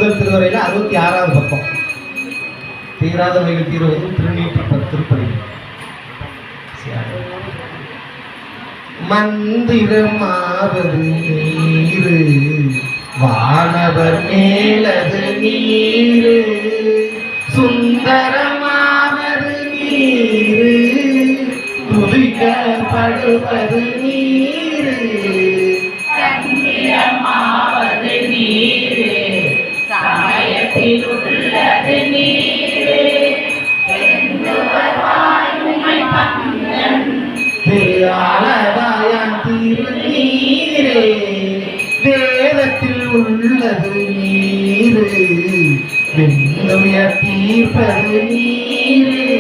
முதல் திருவரையில 66வது பக்கம். தீராதவைகள் தீர்வது திருநீற்று திருப்பதி. மந்திரமாவது நீரு வானவர் மேலது நீரு சுந்தரமாவது நீரு துதிக்கப்படுவது நீரு சந்திரமாவது நீரு சமயத்தில் உள்ளது நீரு திருநீரே வேதத்தில் உள்ளது நீரு வெண்ணுய தீர்ப்பது நீரு